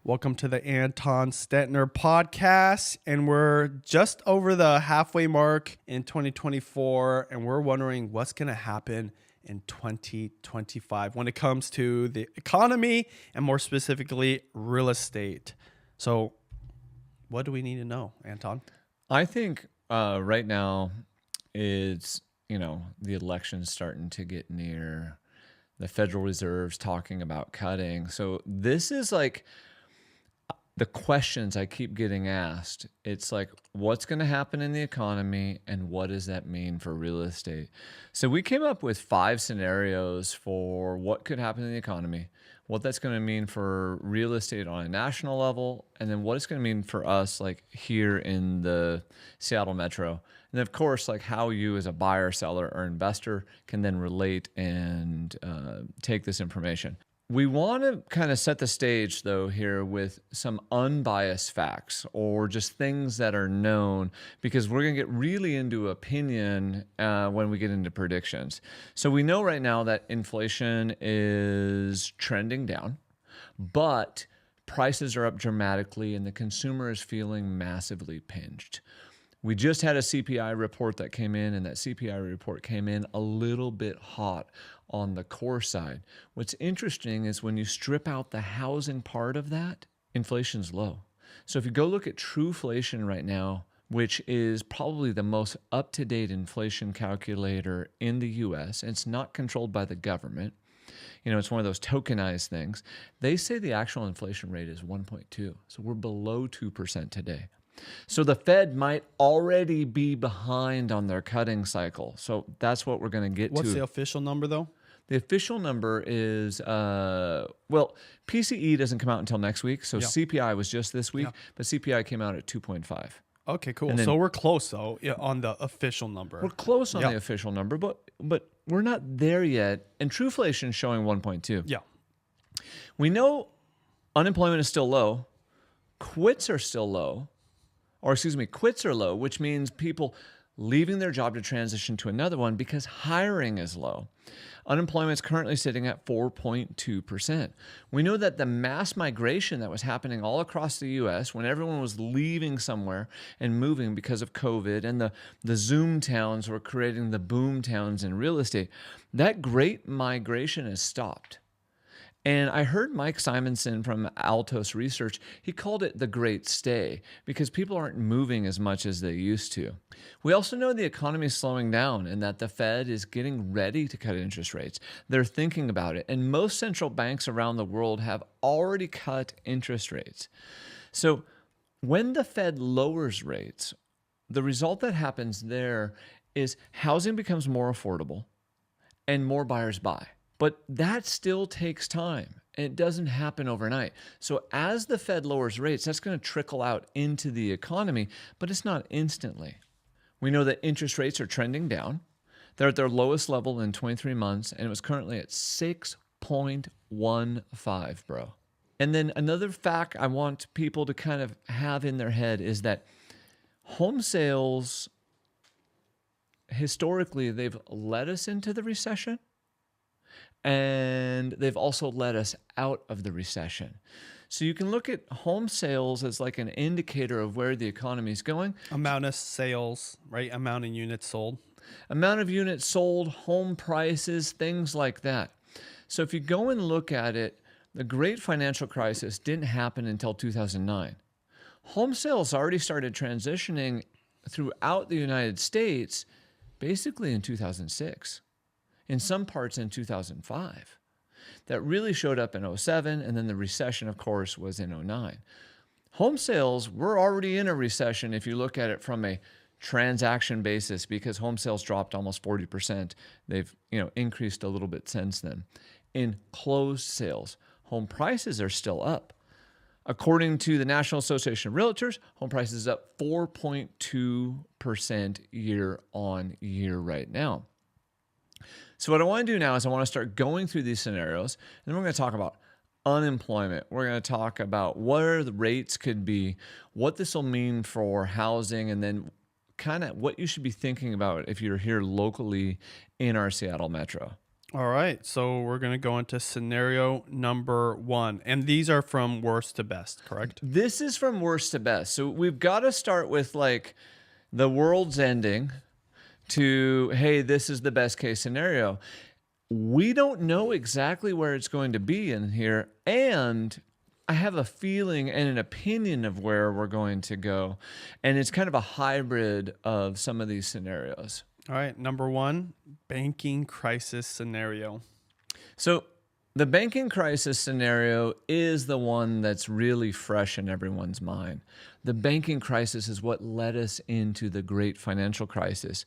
Welcome to the Anton Stetner podcast. And we're just over the halfway mark in 2024. And we're wondering what's going to happen in 2025 when it comes to the economy and more specifically, real estate. So what do we need to know, Anton? I think right now it's, the election's starting to get near. The Federal Reserve's talking about cutting. So this is like the questions I keep getting asked. It's like, what's going to happen in the economy and what does that mean for real estate? So we came up with 5 scenarios for what could happen in the economy, what that's going to mean for real estate on a national level, and then what it's going to mean for us like here in the Seattle metro. And of course, like how you as a buyer, seller, or investor can then relate and take this information. We want to kind of set the stage, though, here with some unbiased facts or just things that are known, because we're going to get really into opinion when we get into predictions. So we know right now that inflation is trending down, but prices are up dramatically and the consumer is feeling massively pinched. We just had a CPI report that came in, and that CPI report came in a little bit hot on the core side. What's interesting is when you strip out the housing part of that, inflation's low. So if you go look at Trueflation right now, which is probably the most up-to-date inflation calculator in the US, and it's not controlled by the government, it's one of those tokenized things, they say the actual inflation rate is 1.2. So we're below 2% today. So the Fed might already be behind on their cutting cycle. So that's what we're going to get to. What's the official number, though? The official number is, PCE doesn't come out until next week. So CPI was just this week, but CPI came out at 2.5. Okay, cool. So we're close, though, on the official number. We're close on the official number, but we're not there yet. And Trueflation is showing 1.2. Yeah. We know unemployment is still low. Quits are still low. Quits are low, which means people leaving their job to transition to another one because hiring is low. Unemployment is currently sitting at 4.2%. We know that the mass migration that was happening all across the U.S. when everyone was leaving somewhere and moving because of COVID, and the Zoom towns were creating the boom towns in real estate, that great migration has stopped. And I heard Mike Simonson from Altos Research, he called it the Great Stay because people aren't moving as much as they used to. We also know the economy is slowing down and that the Fed is getting ready to cut interest rates. They're thinking about it. And most central banks around the world have already cut interest rates. So when the Fed lowers rates, the result that happens there is housing becomes more affordable and more buyers buy. But that still takes time, and it doesn't happen overnight. So as the Fed lowers rates, that's going to trickle out into the economy, but it's not instantly. We know that interest rates are trending down. They're at their lowest level in 23 months, and it was currently at 6.15, bro. And then another fact I want people to kind of have in their head is that home sales, historically, they've led us into the recession. And they've also led us out of the recession. So you can look at home sales as like an indicator of where the economy is going. Amount of sales, right? Amount of units sold. Amount of units sold, home prices, things like that. So if you go and look at it, the great financial crisis didn't happen until 2009. Home sales already started transitioning throughout the United States basically in 2006. In some parts in 2005. That really showed up in 2007, and then the recession, of course, was in 2009. Home sales, we're already in a recession if you look at it from a transaction basis because home sales dropped almost 40%. They've increased a little bit since then. In closed sales, home prices are still up. According to the National Association of Realtors, home prices up 4.2% year on year right now. So what I want to do now is I want to start going through these scenarios, and then we're going to talk about unemployment. We're going to talk about where the rates could be, what this will mean for housing, and then kind of what you should be thinking about if you're here locally in our Seattle metro. All right, so we're going to go into scenario number 1. And these are from worst to best, correct? This is from worst to best. So we've got to start with like the world's ending to, hey, this is the best case scenario. We don't know exactly where it's going to be in here. And I have a feeling and an opinion of where we're going to go. And it's kind of a hybrid of some of these scenarios. All right, number 1, banking crisis scenario. So the banking crisis scenario is the one that's really fresh in everyone's mind. The banking crisis is what led us into the great financial crisis.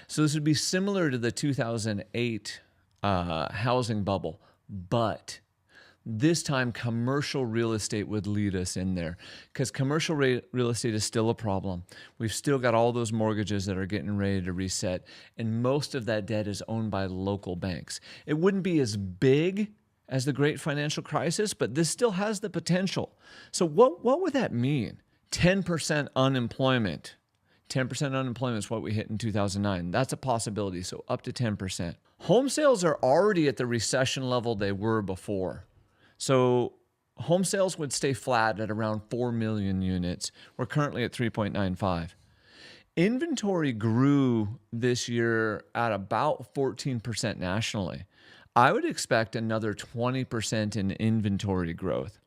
So this would be similar to the 2008 housing bubble, but this time commercial real estate would lead us in there because commercial real estate is still a problem. We've still got all those mortgages that are getting ready to reset, and most of that debt is owned by local banks. It wouldn't be as big as the great financial crisis, but this still has the potential. So what would that mean? 10% unemployment. 10% unemployment is what we hit in 2009. That's a possibility, so up to 10%. Home sales are already at the recession level they were before. So home sales would stay flat at around 4 million units. We're currently at 3.95. Inventory grew this year at about 14% nationally. I would expect another 20% in inventory growth.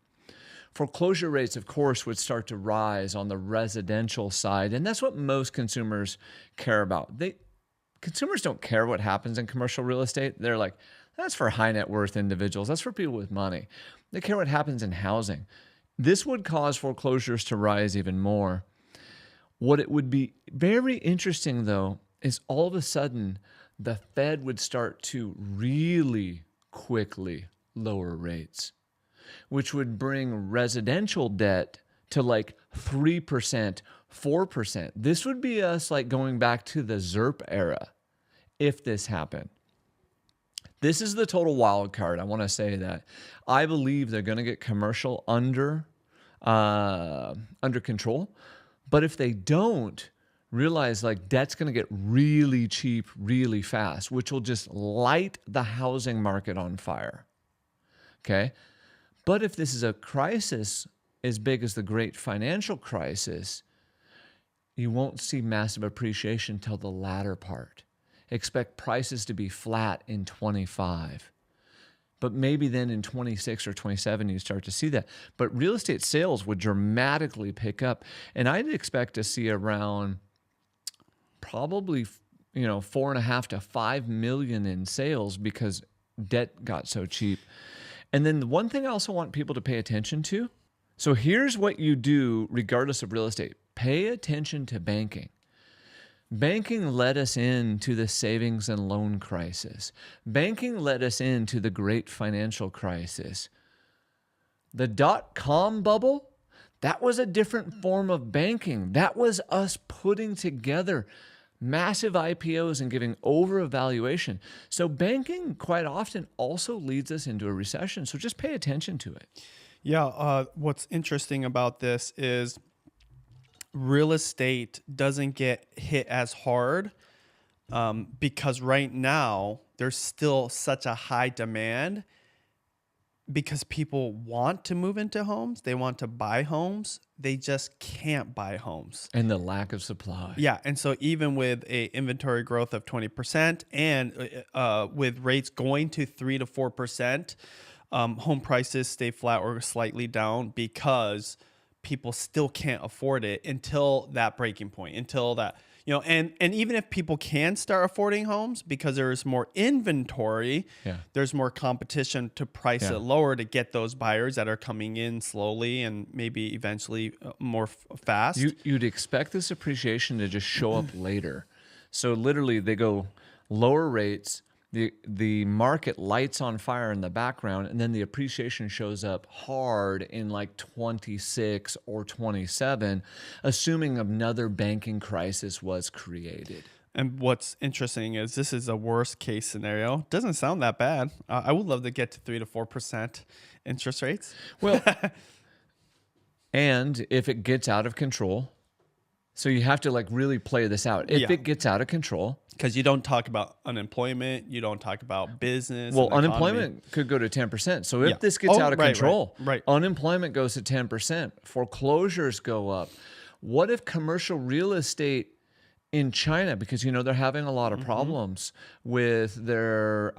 Foreclosure rates, of course, would start to rise on the residential side, and that's what most consumers care about. Consumers don't care what happens in commercial real estate. They're like, that's for high net worth individuals. That's for people with money. They care what happens in housing. This would cause foreclosures to rise even more. What it would be very interesting, though, is all of a sudden the Fed would start to really quickly lower rates, which would bring residential debt to like 3%, 4%. This would be us like going back to the ZIRP era if this happened. This is the total wild card. I want to say that. I believe they're going to get commercial under control. But if they don't, realize like debt's going to get really cheap really fast, which will just light the housing market on fire. Okay? But if this is a crisis as big as the great financial crisis, you won't see massive appreciation till the latter part. Expect prices to be flat in 25. But maybe then in 26 or 27, you start to see that. But real estate sales would dramatically pick up. And I'd expect to see around probably, 4.5 to 5 million in sales because debt got so cheap. And then the one thing I also want people to pay attention to. So here's what you do regardless of real estate. Pay attention to banking. Banking led us into the savings and loan crisis. Banking led us into the great financial crisis. The dot-com bubble, that was a different form of banking. That was us putting together massive IPOs and giving over-evaluation. So banking quite often also leads us into a recession. So just pay attention to it. Yeah, what's interesting about this is real estate doesn't get hit as hard because right now there's still such a high demand because people want to move into homes. They want to buy homes. They just can't buy homes. And the lack of supply. Yeah. And so even with a inventory growth of 20% and with rates going to 3 to 4%, home prices stay flat or slightly down because people still can't afford it until that breaking point, until that, and even if people can start affording homes because there is more inventory, there's more competition to price it lower to get those buyers that are coming in slowly and maybe eventually more fast. You'd expect this appreciation to just show up later. So literally they go lower rates, the market lights on fire in the background, and then the appreciation shows up hard in like 26 or 27, assuming another banking crisis was created. And what's interesting is this is a worst case scenario. Doesn't sound that bad. I would love to get to 3 to 4% interest rates. Well, and if it gets out of control, So you have to like really play this out. If Yeah. it gets out of control, Because you don't talk about unemployment, you don't talk about business. well, and economy. unemployment could go to 10%. So if Yeah. this gets Oh, out of right, control, right. unemployment goes to 10%, foreclosures go up. What if commercial real estate in China, because they're having a lot of problems with their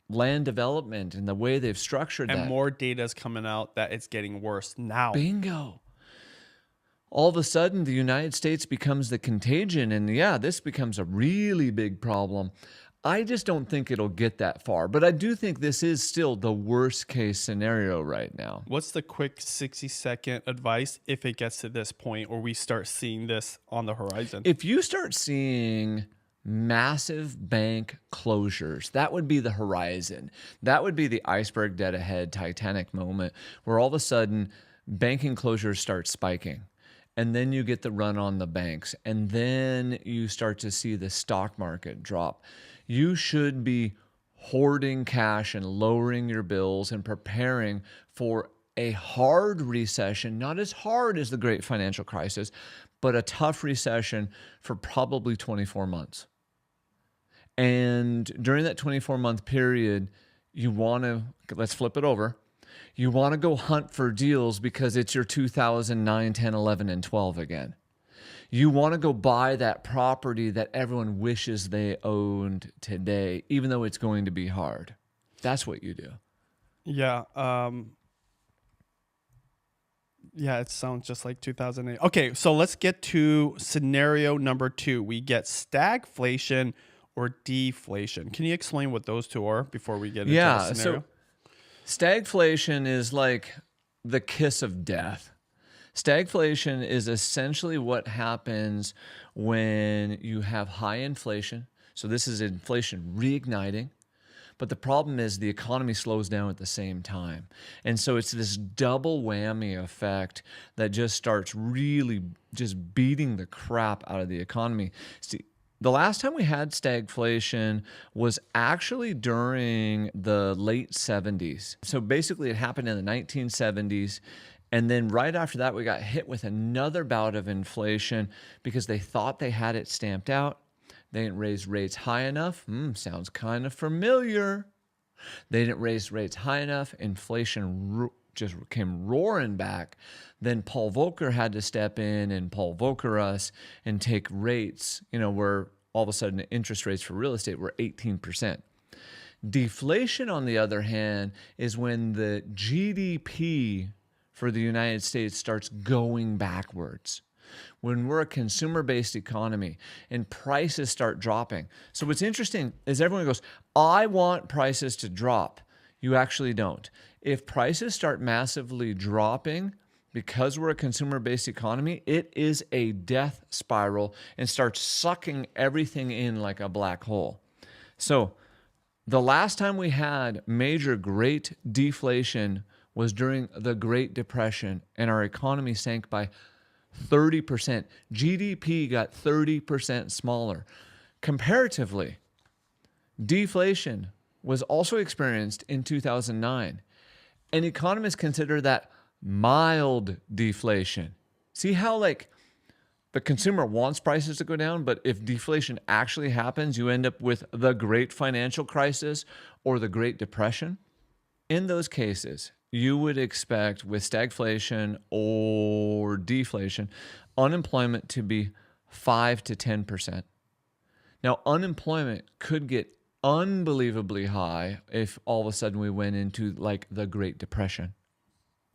land development and the way they've structured And that. more data is coming out that it's getting worse now. Bingo. All of a sudden, the United States becomes the contagion, and this becomes a really big problem. I just don't think it'll get that far, but I do think this is still the worst case scenario right now. What's the quick 60-second advice if it gets to this point or we start seeing this on the horizon? If you start seeing massive bank closures, that would be the horizon. That would be the iceberg dead ahead Titanic moment where all of a sudden banking closures start spiking. And then you get the run on the banks. And then you start to see the stock market drop. You should be hoarding cash and lowering your bills and preparing for a hard recession, not as hard as the great financial crisis, but a tough recession for probably 24 months. And during that 24-month period, you want to, let's flip it over. You want to go hunt for deals because it's your 2009, 10, 11, and 12 again. You want to go buy that property that everyone wishes they owned today, even though it's going to be hard. That's what you do. Yeah. Yeah, it sounds just like 2008. Okay, so let's get to scenario number 2. We get stagflation or deflation. Can you explain what those two are before we get into the scenario? So stagflation is like the kiss of death. Stagflation is essentially what happens when you have high inflation. So this is inflation reigniting. But the problem is the economy slows down at the same time. And so it's this double whammy effect that just starts really just beating the crap out of the economy. See, the last time we had stagflation was actually during the late 70s. So basically it happened in the 1970s. And then right after that, we got hit with another bout of inflation because they thought they had it stamped out. They didn't raise rates high enough. Sounds kind of familiar. They didn't raise rates high enough. Inflation just came roaring back. Then Paul Volcker had to step in and Paul Volcker us and take rates, where all of a sudden interest rates for real estate were 18%. Deflation, on the other hand, is when the GDP for the United States starts going backwards. When we're a consumer-based economy and prices start dropping. So what's interesting is everyone goes, I want prices to drop. You actually don't. If prices start massively dropping because we're a consumer-based economy, it is a death spiral and starts sucking everything in like a black hole. So the last time we had major great deflation was during the Great Depression, and our economy sank by 30%. GDP got 30% smaller. Comparatively, deflation was also experienced in 2009. And economists consider that mild deflation. See how the consumer wants prices to go down, but if deflation actually happens, you end up with the Great Financial Crisis or the Great Depression. In those cases, you would expect with stagflation or deflation, unemployment to be 5 to 10%. Now, unemployment could get unbelievably high if all of a sudden we went into like the Great Depression.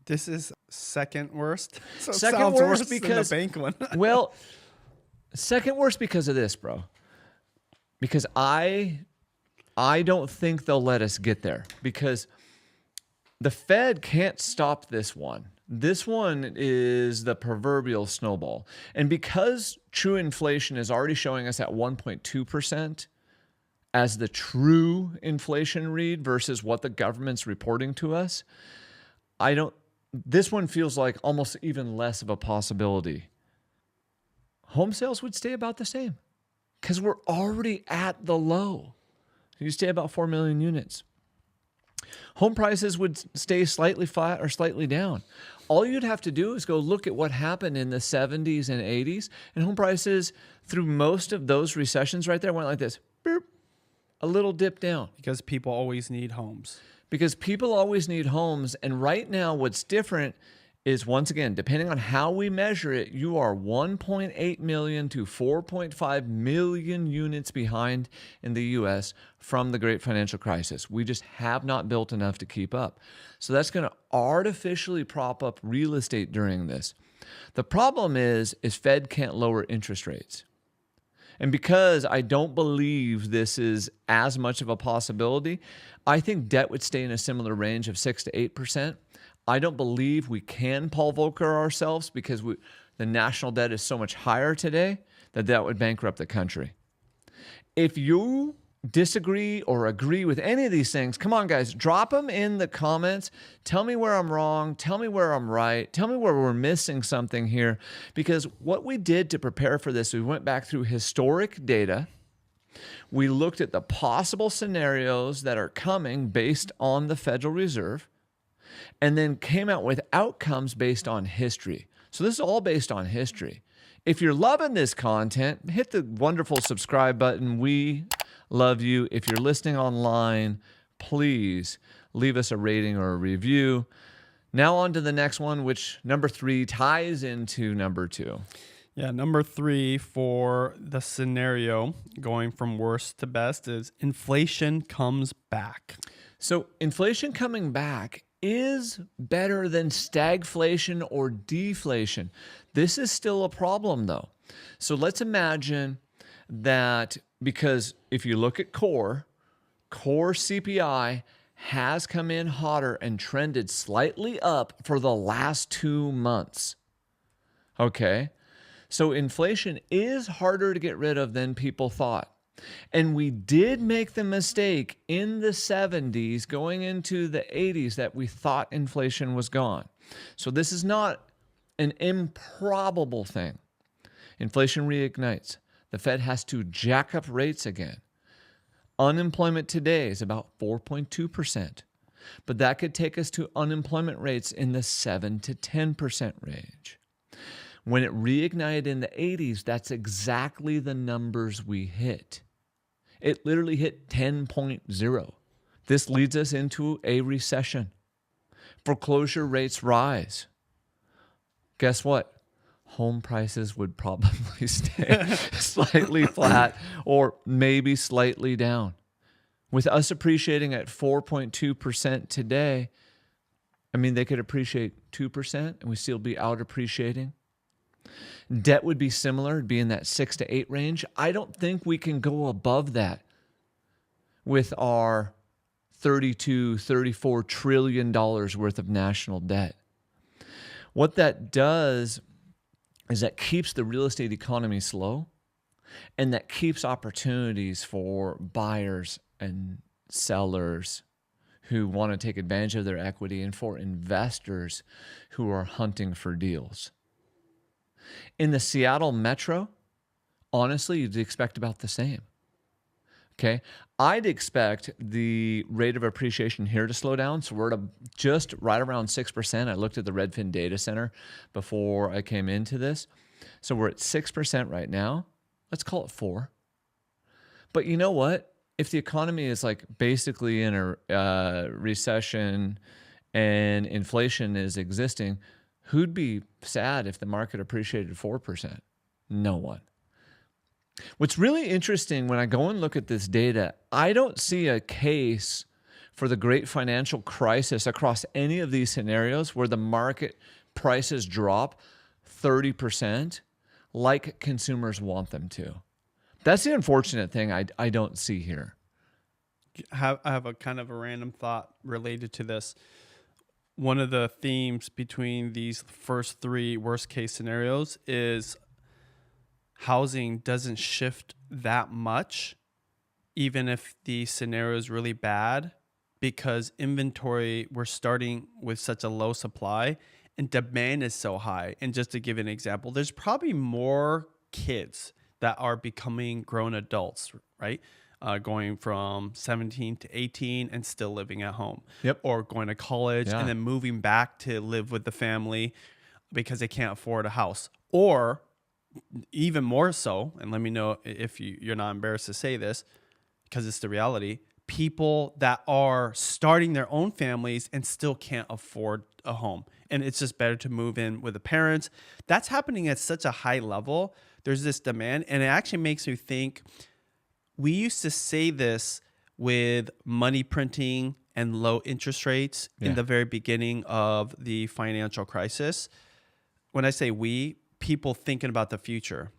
This is second worst. So it Second sounds worst worse because than the bank one. well, second worst because of this, bro. Because I don't think they'll let us get there because the Fed can't stop this one. This one is the proverbial snowball. And because true inflation is already showing us at 1.2% as the true inflation read versus what the government's reporting to us, this one feels like almost even less of a possibility. Home sales would stay about the same because we're already at the low. You stay about 4 million units. home prices would stay slightly flat or slightly down. All you'd have to do is go look at what happened in the 70s and 80s, and home prices through most of those recessions right there went like this, boop, a little dip down. Because people always need homes. Because people always need homes, and right now what's different is, once again, depending on how we measure it, you are 1.8 million to 4.5 million units behind in the U.S. from the great financial crisis. We just have not built enough to keep up. So that's going to artificially prop up real estate during this. The problem is Fed can't lower interest rates. And because I don't believe this is as much of a possibility, I think debt would stay in a similar range of 6 to 8%. I don't believe we can Paul Volcker ourselves because the national debt is so much higher today that would bankrupt the country. If you disagree or agree with any of these things, come on, guys, drop them in the comments. Tell me where I'm wrong. Tell me where I'm right. Tell me where we're missing something here. Because what we did to prepare for this, we went back through historic data. We looked at the possible scenarios that are coming based on the Federal Reserve, and then came out with outcomes based on history. So this is all based on history. If you're loving this content, hit the wonderful subscribe button. We love you. If you're listening online, please leave us a rating or a review. Now on to the next one, which number 3 ties into number 2. Yeah, number 3 for the scenario going from worst to best is inflation comes back. So inflation coming back is better than stagflation or deflation. This is still a problem though. So let's imagine that, because if you look at core CPI has come in hotter and trended slightly up for the last 2 months. Okay, so inflation is harder to get rid of than people thought. And we did make the mistake in the 70s going into the 80s that we thought inflation was gone. So this is not an improbable thing. Inflation reignites. The Fed has to jack up rates again. Unemployment today is about 4.2%, but that could take us to unemployment rates in the 7 to 10% range. When it reignited in the 80s, that's exactly the numbers we hit. It literally hit 10.0. This leads us into a recession. Foreclosure rates rise. Guess what? Home prices would probably stay slightly flat or maybe slightly down. With us appreciating at 4.2% today, I mean, they could appreciate 2% and we still be out appreciating. Debt would be similar, it'd be in that 6 to 8 range. I don't think we can go above that with our $32, $34 trillion worth of national debt. What that does is that keeps the real estate economy slow, and that keeps opportunities for buyers and sellers who want to take advantage of their equity, and for investors who are hunting for deals. In the Seattle metro, honestly, you'd expect about the same. Okay, I'd expect the rate of appreciation here to slow down. So we're at just right around 6%. I looked at the Redfin data center before I came into this. So we're at 6% right now. Let's call it 4. But you know what? If the economy is like basically in a recession and inflation is existing, who'd be sad if the market appreciated 4%? No one. What's really interesting when I go and look at this data, I don't see a case for the great financial crisis across any of these scenarios where the market prices drop 30% like consumers want them to. That's the unfortunate thing I don't see here. I have a kind of a random thought related to this. One of the themes between these first 3 worst case scenarios is housing doesn't shift that much, even if the scenario is really bad, because inventory, we're starting with such a low supply and demand is so high. And just to give an example, there's probably more kids that are becoming grown adults, right? going from 17 to 18 and still living at home. Yep. Or going to college Yeah. and then moving back to live with the family because they can't afford a house. Or even more so, and let me know if you're not embarrassed to say this, because it's the reality, people that are starting their own families and still can't afford a home. And it's just better to move in with the parents. That's happening at such a high level. There's this demand. And it actually makes me think, we used to say this with money printing and low interest rates in the very beginning of the financial crisis. When I say we, people thinking about the future.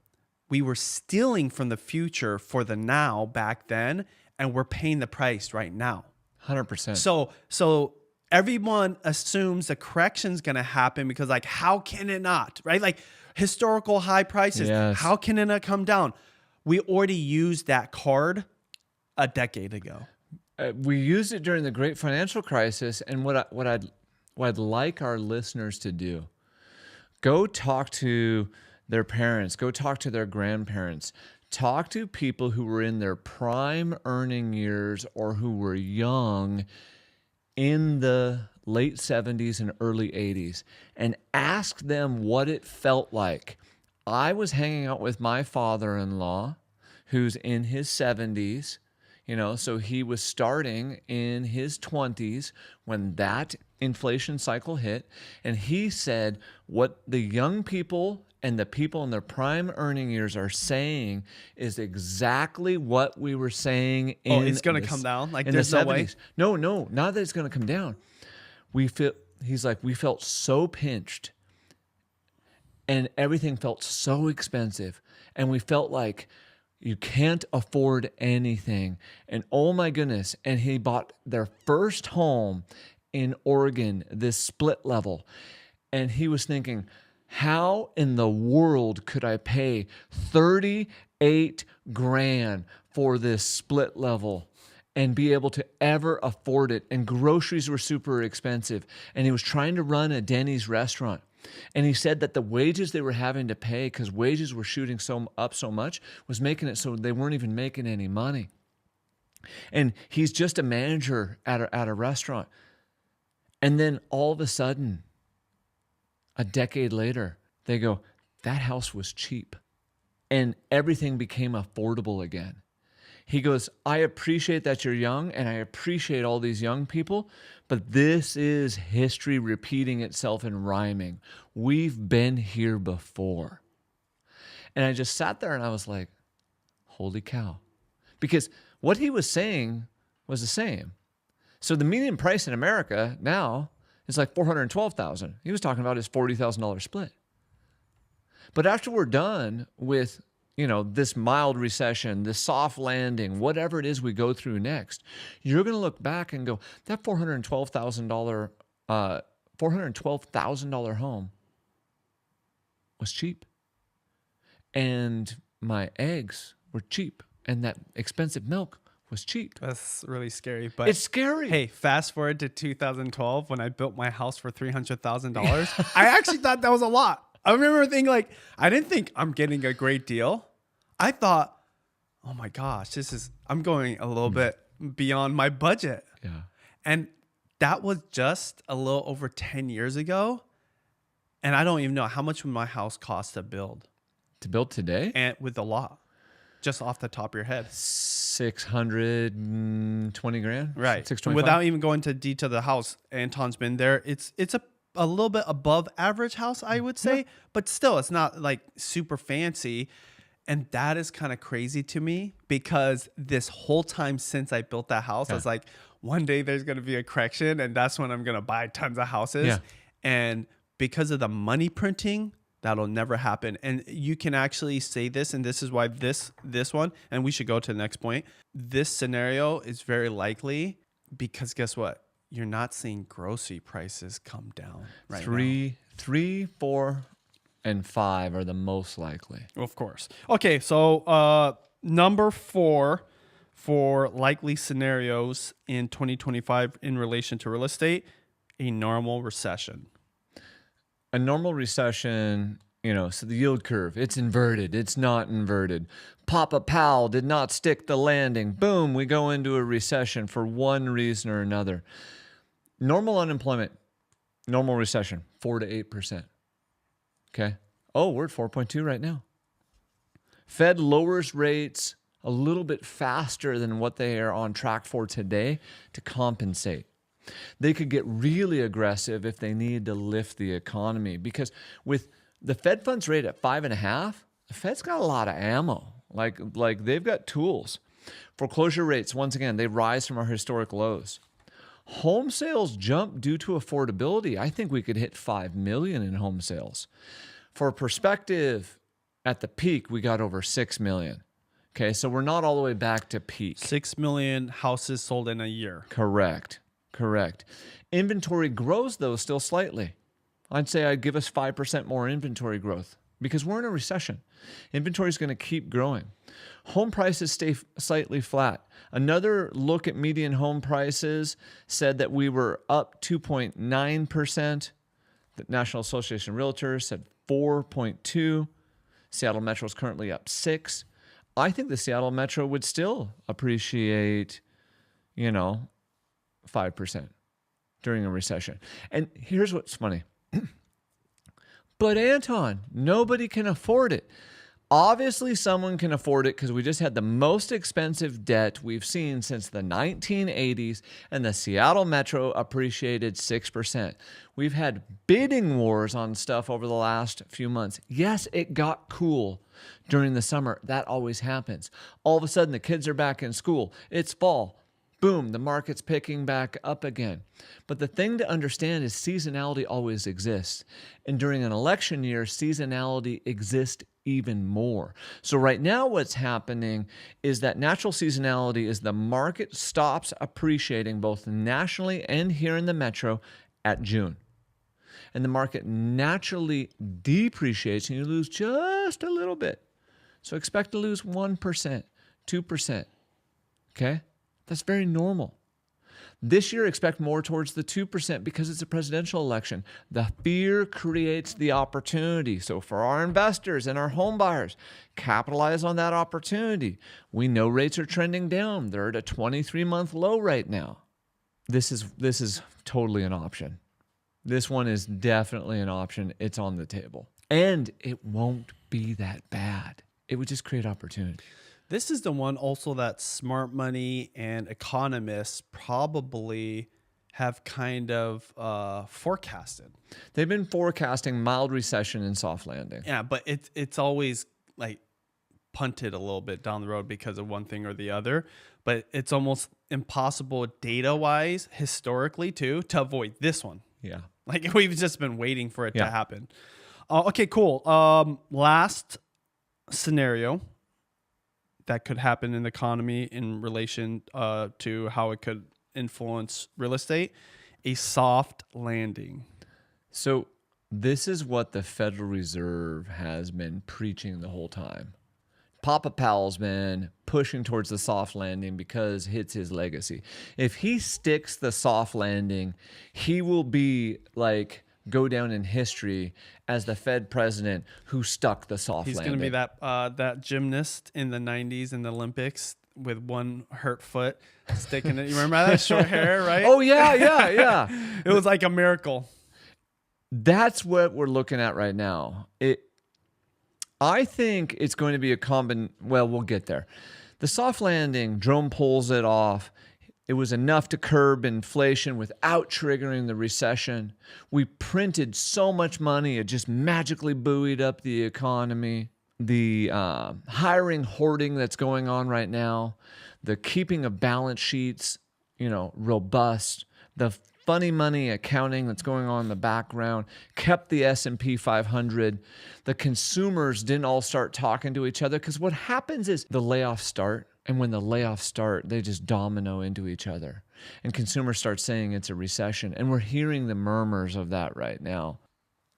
We were stealing from the future for the now back then, and we're paying the price right now. 100%. So everyone assumes a correction's going to happen because, like, how can it not, right? Like, historical high prices, how can it not come down? We already used that card a decade ago. We used it during the great financial crisis, and what I'd like our listeners to do, go talk to their parents, go talk to their grandparents, talk to people who were in their prime earning years or who were young in the late 70s and early 80s, and ask them what it felt like. I was hanging out with my father-in-law, who's in his 70s, so he was starting in his 20s when that inflation cycle hit. And he said what the young people and the people in their prime earning years are saying is exactly what we were saying in it's going to come down? Like, in there's the no 70s. way? No, not that it's going to come down. He's like, we felt so pinched and everything felt so expensive. And we felt like you can't afford anything. And oh my goodness. And he bought their first home in Oregon, this split level. And he was thinking, how in the world could I pay 38 grand for this split level and be able to ever afford it? And groceries were super expensive. And he was trying to run a Denny's restaurant. And he said that the wages they were having to pay, because wages were shooting up so much, was making it so they weren't even making any money. And he's just a manager at a restaurant. And then all of a sudden, a decade later, they go, that house was cheap. And everything became affordable again. He goes, I appreciate that you're young, and I appreciate all these young people, but this is history repeating itself and rhyming. We've been here before. And I just sat there and I was like, holy cow. Because what he was saying was the same. So the median price in America now is like $412,000. He was talking about his $40,000 split. But after we're done with this mild recession, this soft landing, whatever it is we go through next, you're going to look back and go, that $412,000 home was cheap. And my eggs were cheap. And that expensive milk was cheap. That's really scary. But it's scary. Hey, fast forward to 2012 when I built my house for $300,000. I actually thought that was a lot. I remember thinking, I didn't think I'm getting a great deal. I thought, oh my gosh, I'm going a little bit beyond my budget. Yeah. And that was just a little over 10 years ago. And I don't even know how much would my house cost to build. To build today? And with the lot, just off the top of your head. 620 grand? Right. 625? Without even going to detail the house, Anton's been there. It's a little bit above average house, I would say, but still, it's not like super fancy. And that is kind of crazy to me because this whole time since I built that house, I was like, one day there's going to be a correction and that's when I'm going to buy tons of houses. Yeah. And because of the money printing, that'll never happen. And you can actually say this, and this is why this one, and we should go to the next point. This scenario is very likely because guess what? You're not seeing grocery prices come down right now. 3, 4, and 5 are the most likely. Of course. Okay, so number 4 for likely scenarios in 2025 in relation to real estate, a normal recession. A normal recession So the yield curve, it's inverted. It's not inverted. Papa Powell did not stick the landing. Boom, we go into a recession for one reason or another. Normal unemployment, normal recession, 4 to 8%. Okay. Oh, we're at 4.2 right now. Fed lowers rates a little bit faster than what they are on track for today to compensate. They could get really aggressive if they need to lift the economy, because with the Fed funds rate at 5.5, the Fed's got a lot of ammo. Like they've got tools. Foreclosure rates, once again, they rise from our historic lows. Home sales jump due to affordability. I think we could hit 5 million in home sales. For perspective, at the peak, we got over 6 million. Okay, so we're not all the way back to peak. 6 million houses sold in a year. Correct. Inventory grows, though, still slightly. I'd say I'd give us 5% more inventory growth because we're in a recession. Inventory is going to keep growing. Home prices stay slightly flat. Another look at median home prices said that we were up 2.9%. The National Association of Realtors said 4.2%. Seattle Metro is currently up 6%. I think the Seattle Metro would still appreciate, 5% during a recession. And here's what's funny. But Anton, nobody can afford it. Obviously, someone can afford it because we just had the most expensive debt we've seen since the 1980s, and the Seattle Metro appreciated 6%. We've had bidding wars on stuff over the last few months. Yes, it got cool during the summer. That always happens. All of a sudden, the kids are back in school. It's fall. Boom, the market's picking back up again. But the thing to understand is seasonality always exists. And during an election year, seasonality exists even more. So right now what's happening is that natural seasonality is the market stops appreciating both nationally and here in the metro at June. And the market naturally depreciates and you lose just a little bit. So expect to lose 1%, 2%. Okay? That's very normal. This year, expect more towards the 2% because it's a presidential election. The fear creates the opportunity. So for our investors and our home buyers, capitalize on that opportunity. We know rates are trending down. They're at a 23-month low right now. This is totally an option. This one is definitely an option. It's on the table. And it won't be that bad. It would just create opportunity. This is the one also that smart money and economists probably have kind of forecasted. They've been forecasting mild recession and soft landing. Yeah, but it's always like punted a little bit down the road because of one thing or the other. But it's almost impossible data-wise, historically too, to avoid this one. Yeah. Like we've just been waiting for it to happen. Okay, cool. Last scenario that could happen in the economy in relation to how it could influence real estate, a soft landing. So this is what the Federal Reserve has been preaching the whole time. Papa Powell's been pushing towards the soft landing because it's his legacy. If he sticks the soft landing, he will be go down in history as the Fed president who stuck the soft landing. He's going to be that gymnast in the 90s in the Olympics with one hurt foot sticking it. You remember that short hair, right? Oh, yeah. It was like a miracle. That's what we're looking at right now. I think it's going to be we'll get there. The soft landing, Jerome pulls it off. It was enough to curb inflation without triggering the recession. We printed so much money, it just magically buoyed up the economy. The hiring hoarding that's going on right now, the keeping of balance sheets, robust, the funny money accounting that's going on in the background kept the S&P 500. The consumers didn't all start talking to each other because what happens is the layoffs start. And when the layoffs start, they just domino into each other. And consumers start saying it's a recession. And we're hearing the murmurs of that right now.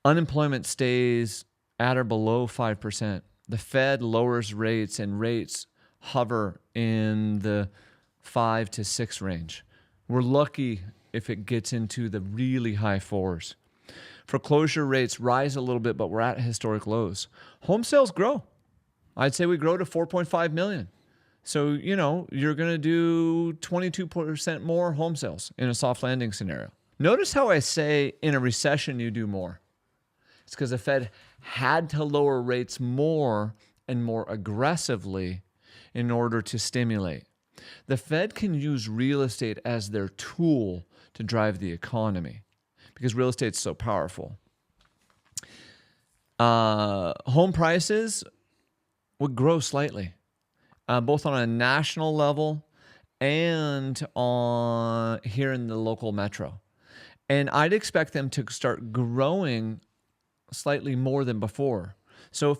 Unemployment stays at or below 5%. The Fed lowers rates and rates hover in the 5 to 6 range. We're lucky if it gets into the really high 4s. Foreclosure rates rise a little bit, but we're at historic lows. Home sales grow. I'd say we grow to 4.5 million. So, you're going to do 22% more home sales in a soft landing scenario. Notice how I say in a recession you do more. It's because the Fed had to lower rates more and more aggressively in order to stimulate. The Fed can use real estate as their tool to drive the economy because real estate's so powerful. Home prices would grow slightly, both on a national level and on here in the local metro. And I'd expect them to start growing slightly more than before. So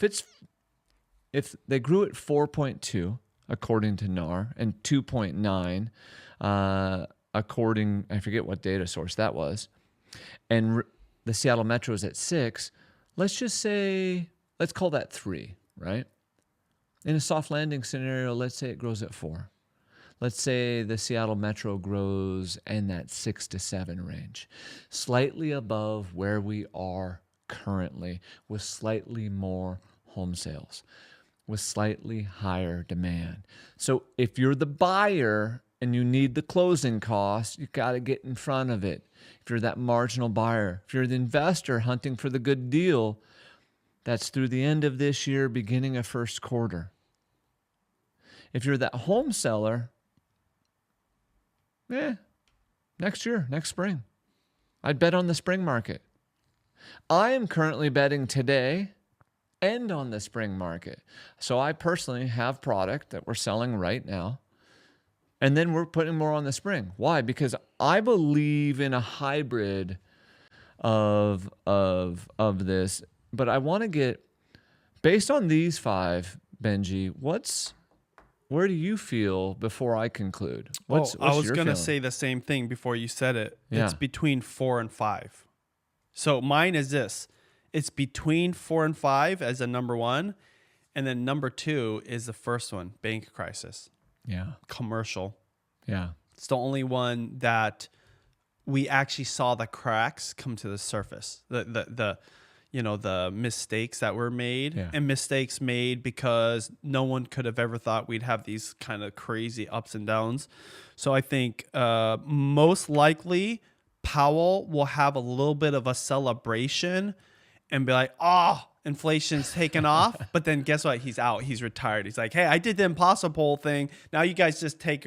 if they grew at 4.2 according to NAR and 2.9 according, I forget what data source that was, and the Seattle Metro is at 6, let's call that 3, right? In a soft landing scenario, let's say it grows at 4. Let's say the Seattle Metro grows in that 6 to 7 range, slightly above where we are currently, with slightly more home sales, with slightly higher demand. So if you're the buyer and you need the closing costs, you got to get in front of it. If you're that marginal buyer, if you're the investor hunting for the good deal, that's through the end of this year, beginning of first quarter. If you're that home seller, next year, next spring. I'd bet on the spring market. I am currently betting today and on the spring market. So I personally have product that we're selling right now. And then we're putting more on the spring. Why? Because I believe in a hybrid of this. But I want to get, based on these 5, Benji, where do you feel before I conclude? What's I was your going to feeling? say the same thing before you said it. Yeah. It's between 4 and 5. So mine is this. It's between 4 and 5 as a number 1. And then number 2 is the first one, bank crisis. Yeah. Commercial. Yeah. It's the only one that we actually saw the cracks come to the surface. The mistakes that were made, and mistakes made because no one could have ever thought we'd have these kind of crazy ups and downs. So I think most likely Powell will have a little bit of a celebration and be like, inflation's taken off. But then guess what? He's out. He's retired. He's like, hey, I did the impossible thing. Now you guys just take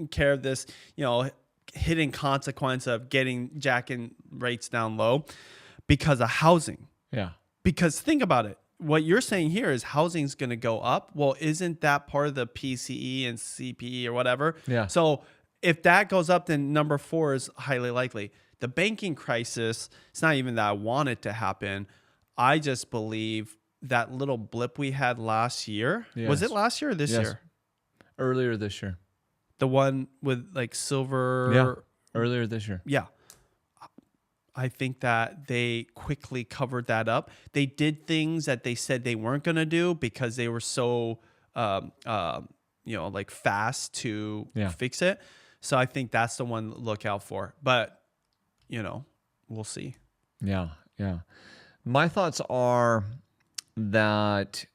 care of this, hidden consequence of jacking rates down low because of housing. Yeah. Because think about it. What you're saying here is housing's going to go up. Well, isn't that part of the PCE and CPE or whatever? Yeah. So if that goes up, then number 4 is highly likely. The banking crisis, it's not even that I want it to happen. I just believe that little blip we had last year. Yes. Was it last year or this year? Earlier this year. The one with like silver. Yeah. Earlier this year. Yeah. I think that they quickly covered that up. They did things that they said they weren't going to do because they were so, fast to fix it. So I think that's the one to look out for. But, we'll see. Yeah, yeah. My thoughts are that,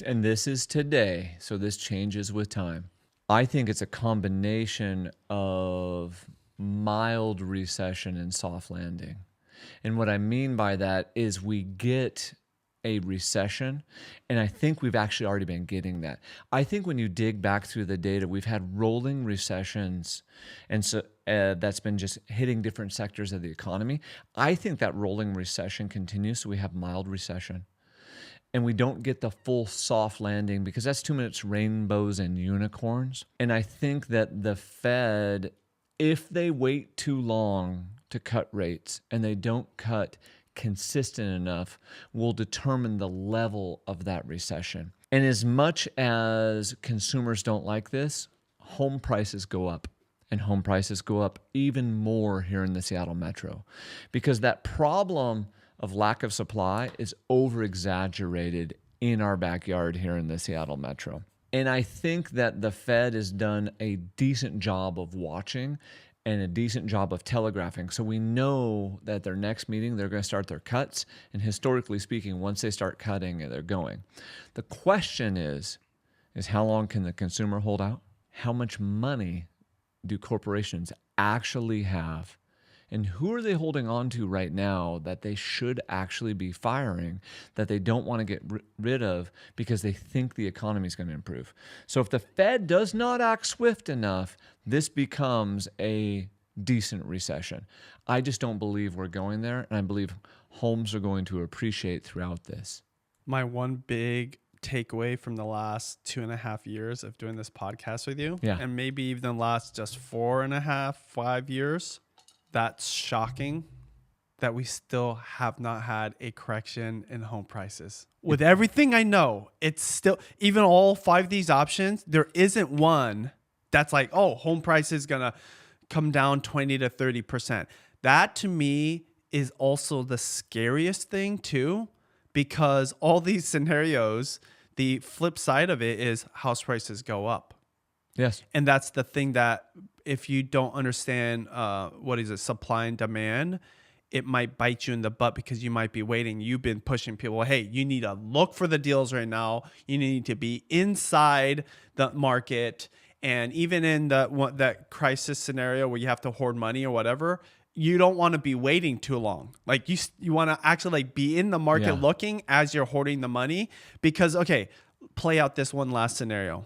and this is today, so this changes with time. I think it's a combination of mild recession and soft landing. And what I mean by that is we get a recession, and I think we've actually already been getting that. I think when you dig back through the data, we've had rolling recessions, and so that's been just hitting different sectors of the economy. I think that rolling recession continues, so we have mild recession. And we don't get the full soft landing because that's 2 minutes rainbows and unicorns. And I think that the Fed, if they wait too long to cut rates and they don't cut consistent enough, will determine the level of that recession. And as much as consumers don't like this, home prices go up. And home prices go up even more here in the Seattle Metro because that problem of lack of supply is over-exaggerated in our backyard here in the Seattle Metro. And I think that the Fed has done a decent job of watching and a decent job of telegraphing. So we know that their next meeting, they're going to start their cuts. And historically speaking, once they start cutting, they're going. The question is how long can the consumer hold out? How much money do corporations actually have? And who are they holding on to right now that they should actually be firing, that they don't want to get rid of because they think the economy is going to improve? So if the Fed does not act swift enough, this becomes a decent recession. I just don't believe we're going there, and I believe homes are going to appreciate throughout this. My one big takeaway from the last 2.5 years of doing this podcast with you, and maybe even the last just 4.5, 5 years, that's shocking that we still have not had a correction in home prices. With everything I know, it's still, even all 5 of these options, there isn't one that's like, oh, home price is going to come down 20 to 30%. That to me is also the scariest thing too, because all these scenarios, the flip side of it is house prices go up. Yes. And that's the thing that if you don't understand supply and demand, it might bite you in the butt because you might be waiting. You've been pushing people, hey, you need to look for the deals right now. You need to be inside the market. And even in that crisis scenario where you have to hoard money or whatever, you don't want to be waiting too long. Like you want to actually like be in the market looking as you're hoarding the money. Because, okay, play out this one last scenario,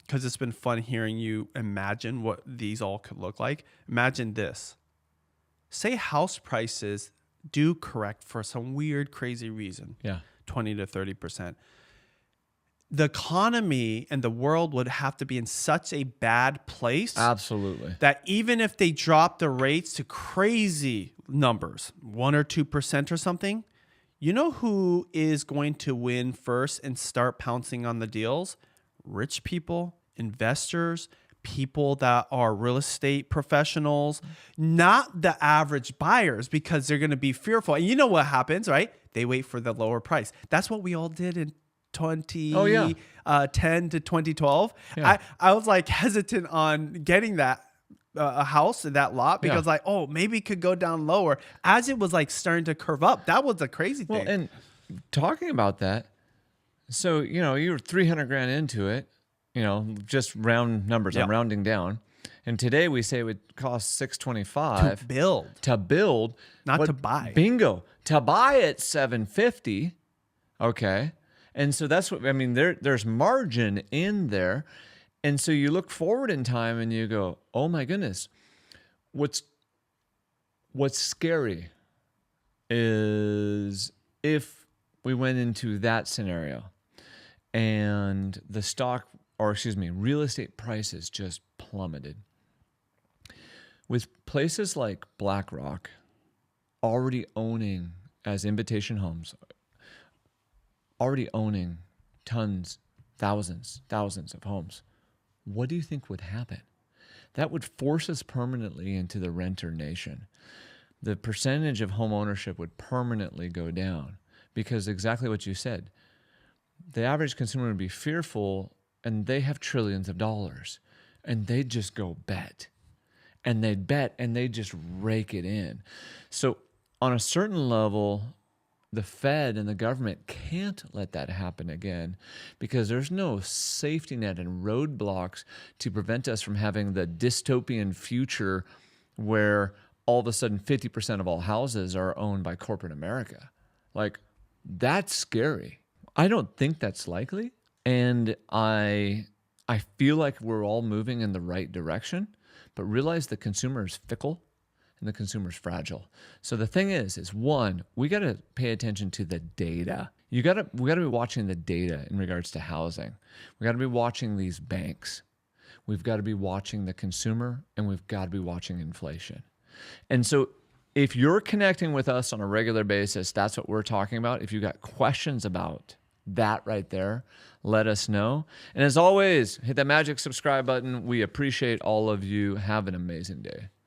because it's been fun hearing you imagine what these all could look like. Imagine this. Say house prices do correct for some weird, crazy reason. 20 to 30%. The economy and the world would have to be in such a bad place. Absolutely. That even if they drop the rates to crazy numbers, 1 or 2% or something, you know who is going to win first and start pouncing on the deals? Rich people, investors, people that are real estate professionals, not the average buyers, because they're going to be fearful. And you know what happens, right? They wait for the lower price. That's what we all did in 2010 to 2012. I was like hesitant on getting that a house in that lot because like, oh, maybe it could go down lower as it was like starting to curve up. That was the crazy thing. Well, and talking about that, so, you know, you were 300 grand into it, you know, just round numbers. I'm rounding down. And today we say it would cost $625 to build, not to buy. Bingo. To buy at $750. Okay. And so that's what I mean. There's margin in there. And so you look forward in time and you go, oh my goodness. What's scary is if we went into that scenario and the real estate prices just plummeted. With places like BlackRock already owning, as Invitation Homes, already owning tons, thousands of homes, what do you think would happen? That would force us permanently into the renter nation. The percentage of home ownership would permanently go down because exactly what you said. The average consumer would be fearful, and they have trillions of dollars, and they'd just go bet. And they'd bet, and they'd just rake it in. So on a certain level, the Fed and the government can't let that happen again because there's no safety net and roadblocks to prevent us from having the dystopian future where all of a sudden 50% of all houses are owned by corporate America. Like, that's scary. I don't think that's likely. And I feel like we're all moving in the right direction, but realize the consumer is fickle and the consumer's fragile. So the thing is one, we got to pay attention to the data. We got to be watching the data in regards to housing. We got to be watching these banks. We've got to be watching the consumer, and we've got to be watching inflation. And so if you're connecting with us on a regular basis, that's what we're talking about. If you got questions about that right there, let us know. And as always, hit that magic subscribe button. We appreciate all of you. Have an amazing day.